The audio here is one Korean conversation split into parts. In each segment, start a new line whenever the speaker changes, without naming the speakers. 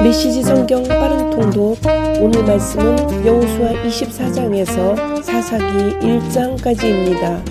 메시지 성경 빠른 통독. 오늘 말씀은 여호수아 24장에서 사사기 1장까지입니다.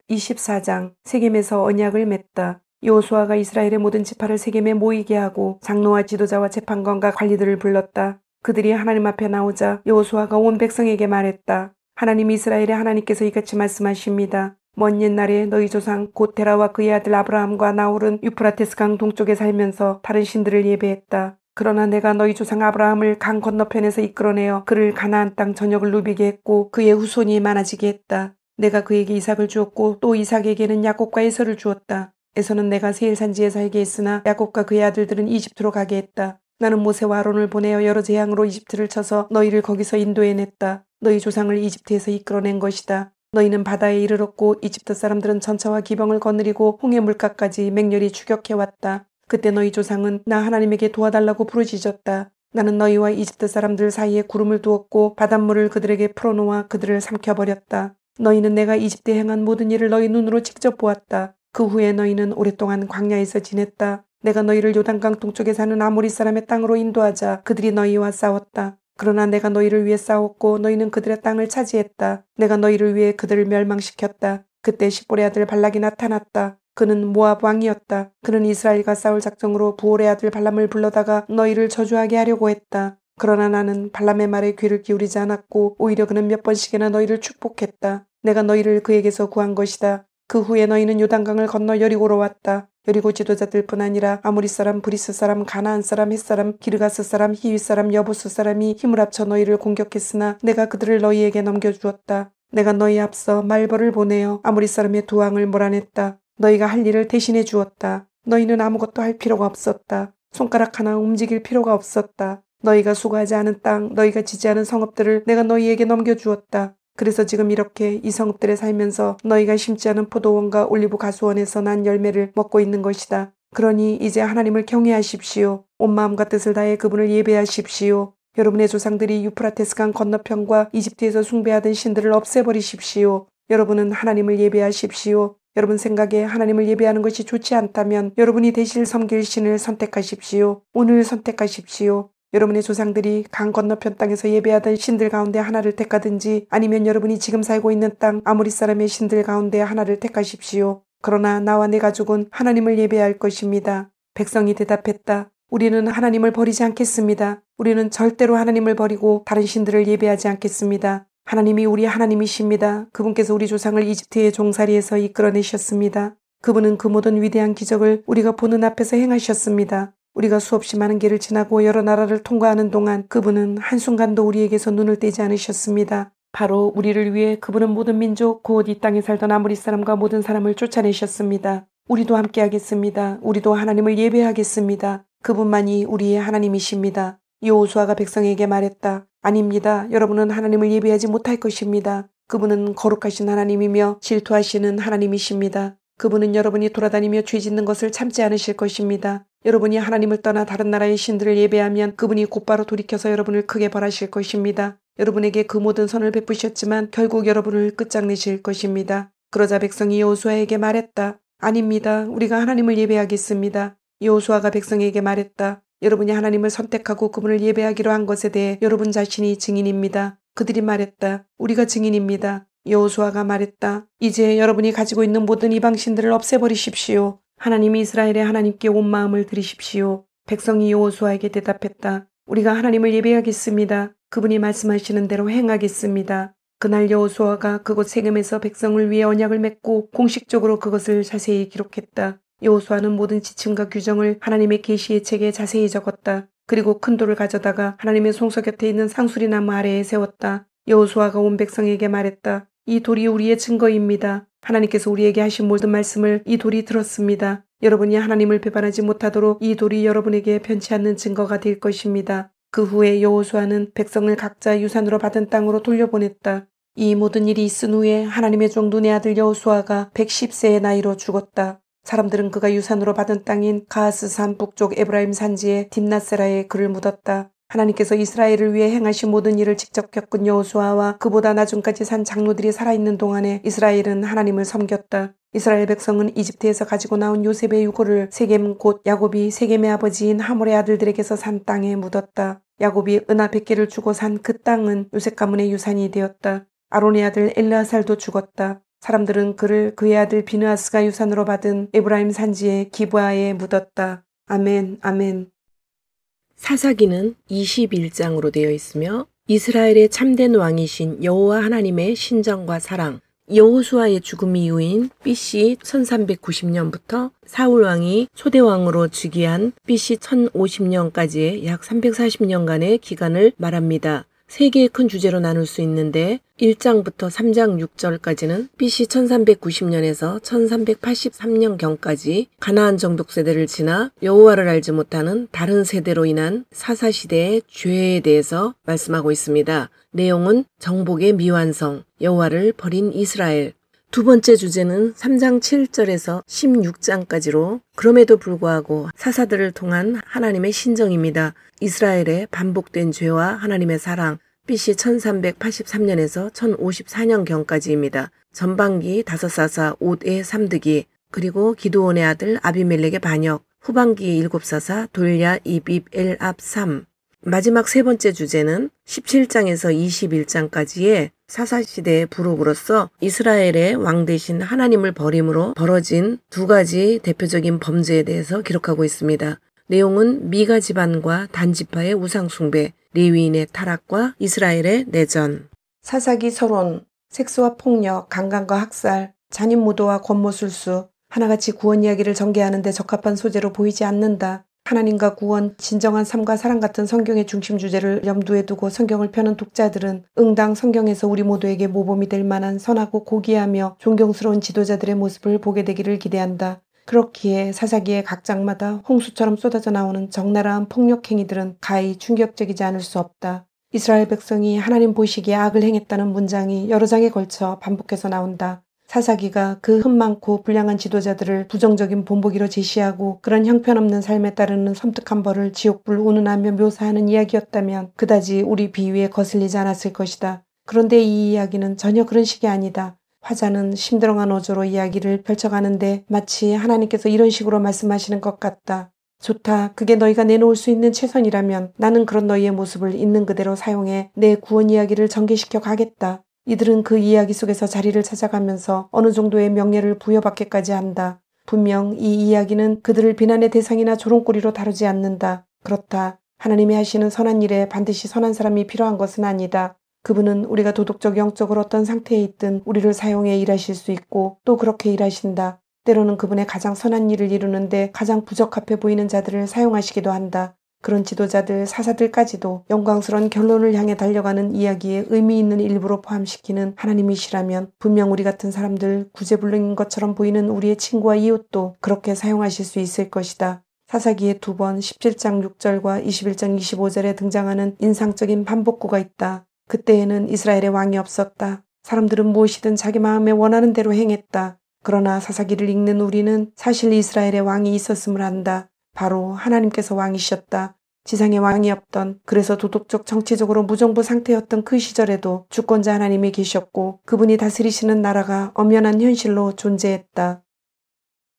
24장. 세겜에서 언약을 맺다. 여호수아가 이스라엘의 모든 지파를 세겜에 모이게 하고 장로와 지도자와 재판관과 관리들을 불렀다. 그들이 하나님 앞에 나오자 여호수아가 온 백성에게 말했다. 하나님 이스라엘의 하나님께서 이같이 말씀하십니다. 먼 옛날에 너희 조상 곧 데라와 그의 아들 아브라함과 나홀은 유프라테스 강 동쪽에 살면서 다른 신들을 예배했다. 그러나 내가 너희 조상 아브라함을 강 건너편에서 이끌어내어 그를 가나안 땅 전역을 누비게 했고 그의 후손이 많아지게 했다. 내가 그에게 이삭을 주었고 또 이삭에게는 야곱과 에서를 주었다. 에서는 내가 세일 산지에 살게 했으나 야곱과 그의 아들들은 이집트로 가게 했다. 나는 모세와 아론을 보내어 여러 재앙으로 이집트를 쳐서 너희를 거기서 인도해냈다. 너희 조상을 이집트에서 이끌어낸 것이다. 너희는 바다에 이르렀고 이집트 사람들은 전차와 기병을 거느리고 홍해 물가까지 맹렬히 추격해왔다. 그때 너희 조상은 나 하나님에게 도와달라고 부르짖었다. 나는 너희와 이집트 사람들 사이에 구름을 두었고 바닷물을 그들에게 풀어놓아 그들을 삼켜버렸다. 너희는 내가 이집트에 행한 모든 일을 너희 눈으로 직접 보았다. 그 후에 너희는 오랫동안 광야에서 지냈다. 내가 너희를 요단강 동쪽에 사는 아모리 사람의 땅으로 인도하자 그들이 너희와 싸웠다. 그러나 내가 너희를 위해 싸웠고 너희는 그들의 땅을 차지했다. 내가 너희를 위해 그들을 멸망시켰다. 그때 십볼의 아들 발락이 나타났다. 그는 모압 왕이었다. 그는 이스라엘과 싸울 작정으로 부올의 아들 발람을 불러다가 너희를 저주하게 하려고 했다. 그러나 나는 발람의 말에 귀를 기울이지 않았고 오히려 그는 몇 번씩이나 너희를 축복했다. 내가 너희를 그에게서 구한 것이다. 그 후에 너희는 요단강을 건너 여리고로 왔다. 여리고 지도자들뿐 아니라 아모리 사람, 브리스 사람, 가나안 사람, 헷 사람, 기르가스 사람, 히윗 사람, 여부스 사람이 힘을 합쳐 너희를 공격했으나 내가 그들을 너희에게 넘겨주었다. 내가 너희 앞서 말벌을 보내어 아모리 사람의 두 왕을 몰아냈다. 너희가 할 일을 대신해 주었다. 너희는 아무것도 할 필요가 없었다. 손가락 하나 움직일 필요가 없었다. 너희가 수고하지 않은 땅, 너희가 지지 않은 성읍들을 내가 너희에게 넘겨주었다. 그래서 지금 이렇게 이 성읍들에 살면서 너희가 심지 않은 포도원과 올리브 가수원에서 난 열매를 먹고 있는 것이다. 그러니 이제 하나님을 경외하십시오. 온 마음과 뜻을 다해 그분을 예배하십시오. 여러분의 조상들이 유프라테스 강 건너편과 이집트에서 숭배하던 신들을 없애버리십시오. 여러분은 하나님을 예배하십시오. 여러분 생각에 하나님을 예배하는 것이 좋지 않다면 여러분이 대실 섬길 신을 선택하십시오. 오늘 선택하십시오. 여러분의 조상들이 강 건너편 땅에서 예배하던 신들 가운데 하나를 택하든지 아니면 여러분이 지금 살고 있는 땅 아모리 사람의 신들 가운데 하나를 택하십시오. 그러나 나와 내 가족은 하나님을 예배할 것입니다. 백성이 대답했다. 우리는 하나님을 버리지 않겠습니다. 우리는 절대로 하나님을 버리고 다른 신들을 예배하지 않겠습니다. 하나님이 우리 하나님이십니다. 그분께서 우리 조상을 이집트의 종살이에서 이끌어내셨습니다. 그분은 그 모든 위대한 기적을 우리가 보는 앞에서 행하셨습니다. 우리가 수없이 많은 길을 지나고 여러 나라를 통과하는 동안 그분은 한순간도 우리에게서 눈을 떼지 않으셨습니다. 바로 우리를 위해 그분은 모든 민족 곧 이 땅에 살던 아모리 사람과 모든 사람을 쫓아내셨습니다. 우리도 함께하겠습니다. 우리도 하나님을 예배하겠습니다. 그분만이 우리의 하나님이십니다. 여호수아가 백성에게 말했다. 아닙니다. 여러분은 하나님을 예배하지 못할 것입니다. 그분은 거룩하신 하나님이며 질투하시는 하나님이십니다. 그분은 여러분이 돌아다니며 죄 짓는 것을 참지 않으실 것입니다. 여러분이 하나님을 떠나 다른 나라의 신들을 예배하면 그분이 곧바로 돌이켜서 여러분을 크게 벌하실 것입니다. 여러분에게 그 모든 선을 베푸셨지만 결국 여러분을 끝장내실 것입니다. 그러자 백성이 여호수아에게 말했다. 아닙니다. 우리가 하나님을 예배하겠습니다. 여호수아가 백성에게 말했다. 여러분이 하나님을 선택하고 그분을 예배하기로 한 것에 대해 여러분 자신이 증인입니다. 그들이 말했다. 우리가 증인입니다. 여호수아가 말했다. 이제 여러분이 가지고 있는 모든 이방신들을 없애버리십시오. 하나님이 이스라엘의 하나님께 온 마음을 드리십시오. 백성이 여호수아에게 대답했다. 우리가 하나님을 예배하겠습니다. 그분이 말씀하시는 대로 행하겠습니다. 그날 여호수아가 그곳 세겜에서 백성을 위해 언약을 맺고 공식적으로 그것을 자세히 기록했다. 여호수아는 모든 지침과 규정을 하나님의 계시의 책에 자세히 적었다. 그리고 큰 돌을 가져다가 하나님의 송서 곁에 있는 상수리 나무 아래에 세웠다. 여호수아가 온 백성에게 말했다. 이 돌이 우리의 증거입니다. 하나님께서 우리에게 하신 모든 말씀을 이 돌이 들었습니다. 여러분이 하나님을 배반하지 못하도록 이 돌이 여러분에게 변치 않는 증거가 될 것입니다. 그 후에 여호수아는 백성을 각자 유산으로 받은 땅으로 돌려보냈다. 이 모든 일이 있은 후에 하나님의 종 눈의 아들 여호수아가 110세의 나이로 죽었다. 사람들은 그가 유산으로 받은 땅인 가하스 산 북쪽 에브라임 산지의 딥낫세라에 그를 묻었다. 하나님께서 이스라엘을 위해 행하신 모든 일을 직접 겪은 여호수아와 그보다 나중까지 산 장로들이 살아있는 동안에 이스라엘은 하나님을 섬겼다. 이스라엘 백성은 이집트에서 가지고 나온 요셉의 유고를 세겜 곧 야곱이 세겜의 아버지인 하몰의 아들들에게서 산 땅에 묻었다. 야곱이 은하 100개를 주고 산 그 땅은 요셉 가문의 유산이 되었다. 아론의 아들 엘르아살도 죽었다. 사람들은 그를 그의 아들 비느하스가 유산으로 받은 에브라임 산지의 기브아에 묻었다. 아멘, 아멘. 사사기는 21장으로 되어 있으며 이스라엘의 참된 왕이신 여호와 하나님의 신정과 사랑, 여호수아의 죽음 이후인 BC 1390년부터 사울 왕이 초대왕으로 즉위한 BC 1050년까지의 약 340년간의 기간을 말합니다. 세 개의 큰 주제로 나눌 수 있는데 1장부터 3장 6절까지는 BC 1390년에서 1383년경까지 가나안 정복 세대를 지나 여호와를 알지 못하는 다른 세대로 인한 사사시대의 죄에 대해서 말씀하고 있습니다. 내용은 정복의 미완성, 여호와를 버린 이스라엘. 두 번째 주제는 3장 7절에서 16장까지로 그럼에도 불구하고 사사들을 통한 하나님의 신정입니다. 이스라엘의 반복된 죄와 하나님의 사랑, BC 1383년에서 1054년경까지입니다. 전반기 5사사 옷의 삼득이, 그리고 기드온의 아들 아비멜렉의 반역, 후반기 7사사 돌야 이빕 엘압 3. 마지막 세 번째 주제는 17장에서 21장까지의 사사시대의 부록으로서 이스라엘의 왕 대신 하나님을 버림으로 벌어진 두 가지 대표적인 범죄에 대해서 기록하고 있습니다. 내용은 미가 집안과 단 지파의 우상 숭배, 레위인의 타락과 이스라엘의 내전. 사사기 서론, 섹스와 폭력, 강간과 학살, 잔인 무도와 권모술수, 하나같이 구원 이야기를 전개하는 데 적합한 소재로 보이지 않는다. 하나님과 구원, 진정한 삶과 사랑 같은 성경의 중심 주제를 염두에 두고 성경을 펴는 독자들은 응당 성경에서 우리 모두에게 모범이 될 만한 선하고 고귀하며 존경스러운 지도자들의 모습을 보게 되기를 기대한다. 그렇기에 사사기의 각 장마다 홍수처럼 쏟아져 나오는 적나라한 폭력 행위들은 가히 충격적이지 않을 수 없다. 이스라엘 백성이 하나님 보시기에 악을 행했다는 문장이 여러 장에 걸쳐 반복해서 나온다. 사사기가 그 흠 많고 불량한 지도자들을 부정적인 본보기로 제시하고 그런 형편없는 삶에 따르는 섬뜩한 벌을 지옥불 운운하며 묘사하는 이야기였다면 그다지 우리 비위에 거슬리지 않았을 것이다. 그런데 이 이야기는 전혀 그런 식이 아니다. 화자는 심드렁한 어조로 이야기를 펼쳐가는데 마치 하나님께서 이런 식으로 말씀하시는 것 같다. 좋다. 그게 너희가 내놓을 수 있는 최선이라면 나는 그런 너희의 모습을 있는 그대로 사용해 내 구원 이야기를 전개시켜 가겠다. 이들은 그 이야기 속에서 자리를 찾아가면서 어느 정도의 명예를 부여받기까지 한다. 분명 이 이야기는 그들을 비난의 대상이나 조롱거리로 다루지 않는다. 그렇다. 하나님이 하시는 선한 일에 반드시 선한 사람이 필요한 것은 아니다. 그분은 우리가 도덕적 영적으로 어떤 상태에 있든 우리를 사용해 일하실 수 있고 또 그렇게 일하신다. 때로는 그분의 가장 선한 일을 이루는데 가장 부적합해 보이는 자들을 사용하시기도 한다. 그런 지도자들, 사사들까지도 영광스러운 결론을 향해 달려가는 이야기에 의미 있는 일부로 포함시키는 하나님이시라면 분명 우리 같은 사람들, 구제불능인 것처럼 보이는 우리의 친구와 이웃도 그렇게 사용하실 수 있을 것이다. 사사기에 두 번 17장 6절과 21장 25절에 등장하는 인상적인 반복구가 있다. 그때에는 이스라엘의 왕이 없었다. 사람들은 무엇이든 자기 마음에 원하는 대로 행했다. 그러나 사사기를 읽는 우리는 사실 이스라엘의 왕이 있었음을 안다. 바로 하나님께서 왕이셨다. 지상에 왕이 없던, 그래서 도덕적 정치적으로 무정부 상태였던 그 시절에도 주권자 하나님이 계셨고 그분이 다스리시는 나라가 엄연한 현실로 존재했다.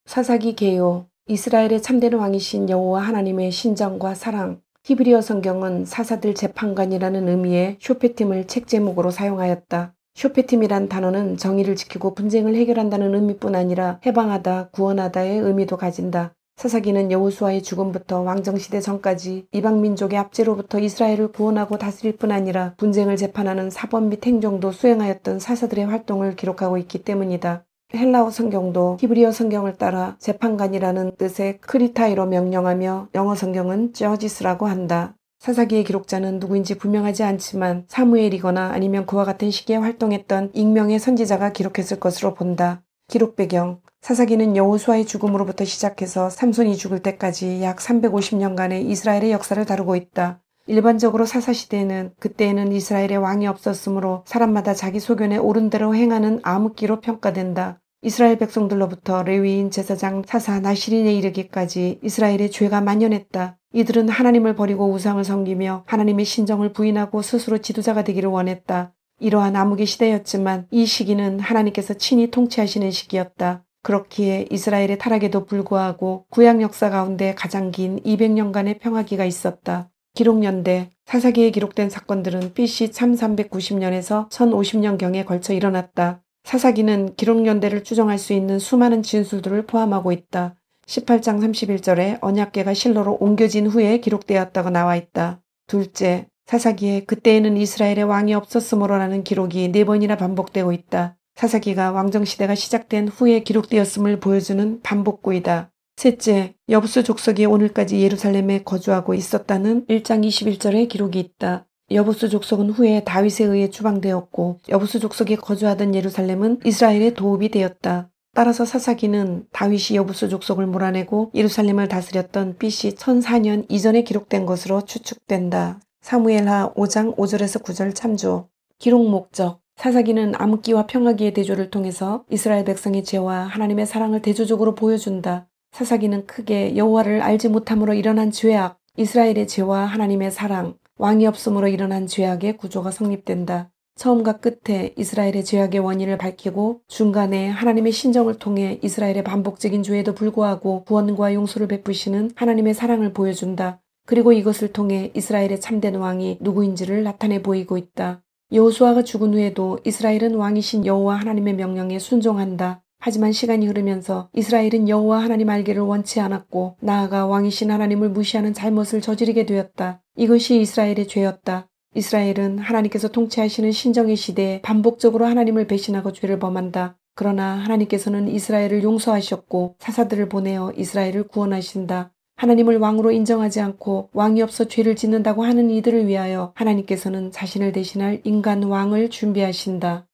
사사기 개요. 이스라엘의 참된 왕이신 여호와 하나님의 신정과 사랑. 히브리어 성경은 사사들 재판관이라는 의미의 쇼페팀을 책 제목으로 사용하였다. 쇼페팀이란 단어는 정의를 지키고 분쟁을 해결한다는 의미뿐 아니라 해방하다, 구원하다의 의미도 가진다. 사사기는 여호수아의 죽음부터 왕정시대 전까지 이방민족의 압제로부터 이스라엘을 구원하고 다스릴 뿐 아니라 분쟁을 재판하는 사법 및 행정도 수행하였던 사사들의 활동을 기록하고 있기 때문이다. 헬라어 성경도 히브리어 성경을 따라 재판관이라는 뜻의 크리타이로 명령하며 영어 성경은 저지스라고 한다. 사사기의 기록자는 누구인지 분명하지 않지만 사무엘이거나 아니면 그와 같은 시기에 활동했던 익명의 선지자가 기록했을 것으로 본다. 기록 배경. 사사기는 여호수아의 죽음으로부터 시작해서 삼손이 죽을 때까지 약 350년간의 이스라엘의 역사를 다루고 있다. 일반적으로 사사시대에는 그때에는 이스라엘의 왕이 없었으므로 사람마다 자기 소견에 옳은 대로 행하는 암흑기로 평가된다. 이스라엘 백성들로부터 레위인, 제사장, 사사, 나시린에 이르기까지 이스라엘의 죄가 만연했다. 이들은 하나님을 버리고 우상을 섬기며 하나님의 신정을 부인하고 스스로 지도자가 되기를 원했다. 이러한 암흑의 시대였지만 이 시기는 하나님께서 친히 통치하시는 시기였다. 그렇기에 이스라엘의 타락에도 불구하고 구약 역사 가운데 가장 긴 200년간의 평화기가 있었다. 기록연대, 사사기에 기록된 사건들은 BC 3390년에서 1050년경에 걸쳐 일어났다. 사사기는 기록연대를 추정할 수 있는 수많은 진술들을 포함하고 있다. 18장 31절에 언약궤가 실로로 옮겨진 후에 기록되었다고 나와 있다. 둘째, 사사기에 그때에는 이스라엘의 왕이 없었으므로라는 기록이 4번이나 반복되고 있다. 사사기가 왕정시대가 시작된 후에 기록되었음을 보여주는 반복구이다. 셋째, 여부수 족속이 오늘까지 예루살렘에 거주하고 있었다는 1장 21절의 기록이 있다. 여부수 족속은 후에 다윗에 의해 추방되었고 여부수 족속이 거주하던 예루살렘은 이스라엘의 도읍이 되었다. 따라서 사사기는 다윗이 여부수 족속을 몰아내고 예루살렘을 다스렸던 BC 1004년 이전에 기록된 것으로 추측된다. 사무엘하 5장 5절에서 9절 참조. 기록 목적. 사사기는 암흑기와 평화기의 대조를 통해서 이스라엘 백성의 죄와 하나님의 사랑을 대조적으로 보여준다. 사사기는 크게 여호와를 알지 못함으로 일어난 죄악, 이스라엘의 죄와 하나님의 사랑, 왕이 없음으로 일어난 죄악의 구조가 성립된다. 처음과 끝에 이스라엘의 죄악의 원인을 밝히고 중간에 하나님의 신정을 통해 이스라엘의 반복적인 죄에도 불구하고 구원과 용서를 베푸시는 하나님의 사랑을 보여준다. 그리고 이것을 통해 이스라엘의 참된 왕이 누구인지를 나타내 보이고 있다. 여호수아가 죽은 후에도 이스라엘은 왕이신 여호와 하나님의 명령에 순종한다. 하지만 시간이 흐르면서 이스라엘은 여호와 하나님 알기를 원치 않았고 나아가 왕이신 하나님을 무시하는 잘못을 저지르게 되었다. 이것이 이스라엘의 죄였다. 이스라엘은 하나님께서 통치하시는 신정의 시대에 반복적으로 하나님을 배신하고 죄를 범한다. 그러나 하나님께서는 이스라엘을 용서하셨고 사사들을 보내어 이스라엘을 구원하신다. 하나님을 왕으로 인정하지 않고 왕이 없어 죄를 짓는다고 하는 이들을 위하여 하나님께서는 자신을 대신할 인간 왕을 준비하신다.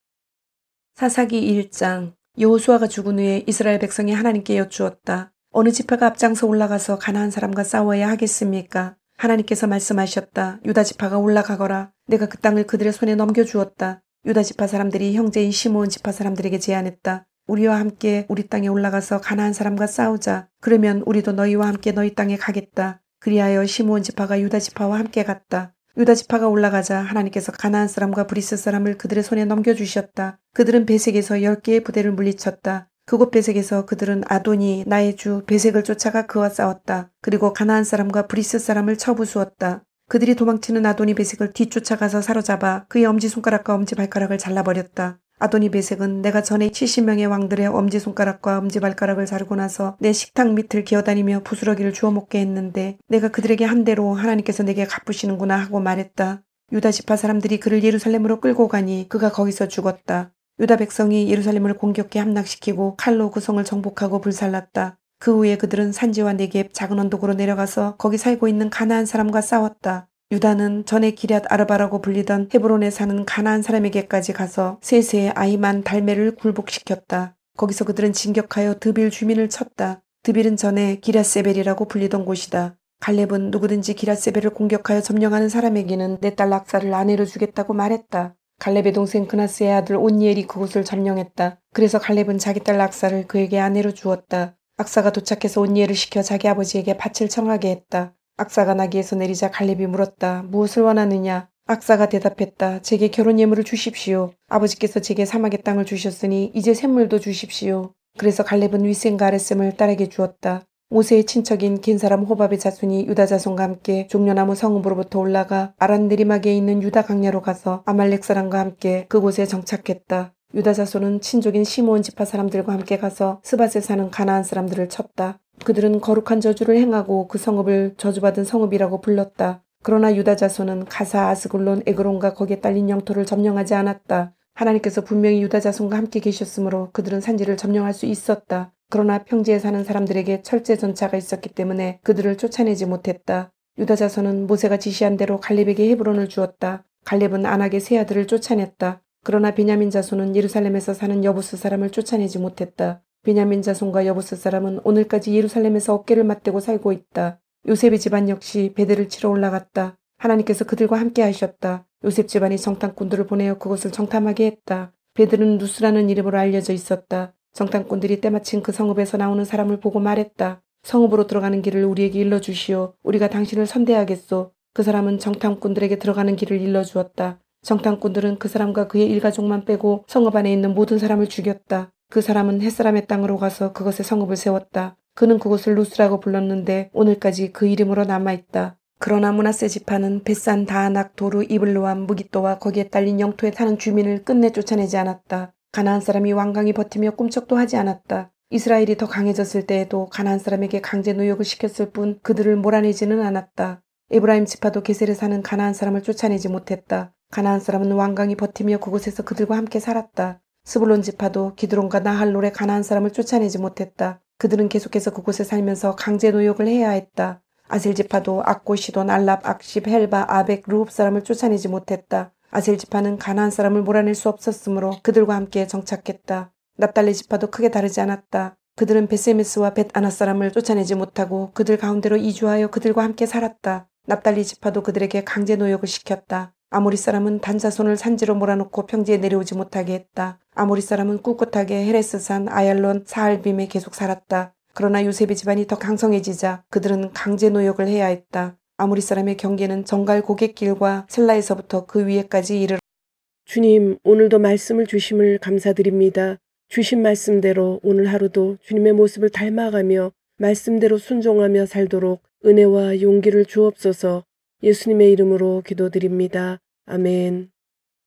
사사기 1장. 여호수아가 죽은 후에 이스라엘 백성이 하나님께 여쭈었다. 어느 지파가 앞장서 올라가서 가나안 사람과 싸워야 하겠습니까? 하나님께서 말씀하셨다. 유다 지파가 올라가거라. 내가 그 땅을 그들의 손에 넘겨주었다. 유다 지파 사람들이 형제인 시므온 지파 사람들에게 제안했다. 우리와 함께 우리 땅에 올라가서 가나안 사람과 싸우자. 그러면 우리도 너희와 함께 너희 땅에 가겠다. 그리하여 시므온 지파가 유다 지파와 함께 갔다. 유다 지파가 올라가자 하나님께서 가나안 사람과 브리스 사람을 그들의 손에 넘겨주셨다. 그들은 베색에서 10개의 부대를 물리쳤다. 그곳 베색에서 그들은 아도니 나의 주 베색을 쫓아가 그와 싸웠다. 그리고 가나안 사람과 브리스 사람을 쳐부수었다. 그들이 도망치는 아도니 베색을 뒤쫓아가서 사로잡아 그의 엄지손가락과 엄지발가락을 잘라버렸다. 아도니 베색은 내가 전에 70명의 왕들의 엄지손가락과 엄지발가락을 자르고 나서 내 식탁 밑을 기어다니며 부스러기를 주워 먹게 했는데 내가 그들에게 한 대로 하나님께서 내게 갚으시는구나 하고 말했다. 유다 지파 사람들이 그를 예루살렘으로 끌고 가니 그가 거기서 죽었다. 유다 백성이 예루살렘을 공격해 함락시키고 칼로 그 성을 정복하고 불살랐다. 그 후에 그들은 산지와 네겝 작은 언덕으로 내려가서 거기 살고 있는 가나안 사람과 싸웠다. 유다는 전에 기럇 아르바라고 불리던 헤브론에 사는 가나안 사람에게까지 가서 세세의 아이만 달메를 굴복시켰다. 거기서 그들은 진격하여 드빌 주민을 쳤다. 드빌은 전에 기럇세벨이라고 불리던 곳이다. 갈렙은 누구든지 기럇세벨을 공격하여 점령하는 사람에게는 내 딸 락사를 아내로 주겠다고 말했다. 갈렙의 동생 그나스의 아들 온니엘이 그곳을 점령했다. 그래서 갈렙은 자기 딸 락사를 그에게 아내로 주었다. 악사가 도착해서 온니엘을 시켜 자기 아버지에게 밭을 청하게 했다. 악사가 나귀에서 내리자 갈렙이 물었다. 무엇을 원하느냐? 악사가 대답했다. 제게 결혼 예물을 주십시오. 아버지께서 제게 사막의 땅을 주셨으니 이제 샘물도 주십시오. 그래서 갈렙은 윗셈과 아랫셈을 딸에게 주었다. 모세의 친척인 겐사람 호밥의 자손이 유다 자손과 함께 종려나무 성읍으로부터 올라가 아란 내리막에 있는 유다 강야로 가서 아말렉 사람과 함께 그곳에 정착했다. 유다 자손은 친족인 시므온 지파 사람들과 함께 가서 스밧에 사는 가나안 사람들을 쳤다. 그들은 거룩한 저주를 행하고 그 성읍을 저주받은 성읍이라고 불렀다. 그러나 유다 자손은 가사, 아스글론, 에그론과 거기에 딸린 영토를 점령하지 않았다. 하나님께서 분명히 유다 자손과 함께 계셨으므로 그들은 산지를 점령할 수 있었다. 그러나 평지에 사는 사람들에게 철제 전차가 있었기 때문에 그들을 쫓아내지 못했다. 유다 자손은 모세가 지시한 대로 갈렙에게 헤브론을 주었다. 갈렙은 안악의 세 아들을 쫓아냈다. 그러나 베냐민 자손은 예루살렘에서 사는 여부스 사람을 쫓아내지 못했다. 베냐민 자손과 여부스 사람은 오늘까지 예루살렘에서 어깨를 맞대고 살고 있다. 요셉의 집안 역시 베델을 치러 올라갔다. 하나님께서 그들과 함께 하셨다. 요셉 집안이 정탐꾼들을 보내어 그것을 정탐하게 했다. 베델은 누스라는 이름으로 알려져 있었다. 정탐꾼들이 때마침 그 성읍에서 나오는 사람을 보고 말했다. 성읍으로 들어가는 길을 우리에게 일러주시오. 우리가 당신을 선대하겠소. 그 사람은 정탐꾼들에게 들어가는 길을 일러주었다. 정탐꾼들은 그 사람과 그의 일가족만 빼고 성읍 안에 있는 모든 사람을 죽였다. 그 사람은 햇사람의 땅으로 가서 그것에 성읍을 세웠다. 그는 그곳을 루스라고 불렀는데 오늘까지 그 이름으로 남아있다. 그러나 므낫세 지파는 벳산, 다아낙, 도루, 이블로암, 무깃도와 거기에 딸린 영토에 사는 주민을 끝내 쫓아내지 않았다. 가나안 사람이 완강히 버티며 꿈쩍도 하지 않았다. 이스라엘이 더 강해졌을 때에도 가나안 사람에게 강제 노역을 시켰을 뿐 그들을 몰아내지는 않았다. 에브라임 지파도 게셀에 사는 가나안 사람을 쫓아내지 못했다. 가나안 사람은 완강히 버티며 그곳에서 그들과 함께 살았다. 스불론 지파도 기드론과 나할롤의 가나안 사람을 쫓아내지 못했다. 그들은 계속해서 그곳에 살면서 강제 노역을 해야 했다. 아셀 지파도 악고, 시돈, 알랍, 악십, 헬바, 아벡, 르홉 사람을 쫓아내지 못했다. 아셀 지파는 가나안 사람을 몰아낼 수 없었으므로 그들과 함께 정착했다. 납달리 지파도 크게 다르지 않았다. 그들은 벳세메스와 벳아나 사람을 쫓아내지 못하고 그들 가운데로 이주하여 그들과 함께 살았다. 납달리 지파도 그들에게 강제 노역을 시켰다. 아모리 사람은 단자손을 산지로 몰아놓고 평지에 내려오지 못하게 했다. 아모리 사람은 꿋꿋하게 헤레스산, 아얄론, 사알빔에 계속 살았다. 그러나 요셉의 집안이 더 강성해지자 그들은 강제 노역을 해야 했다. 아모리 사람의 경계는 정갈 고갯길과 셀라에서부터 그 위에까지 이르러. 주님, 오늘도 말씀을 주심을 감사드립니다. 주신 말씀대로 오늘 하루도 주님의 모습을 닮아가며 말씀대로 순종하며 살도록 은혜와 용기를 주옵소서. 예수님의 이름으로 기도드립니다. 아멘.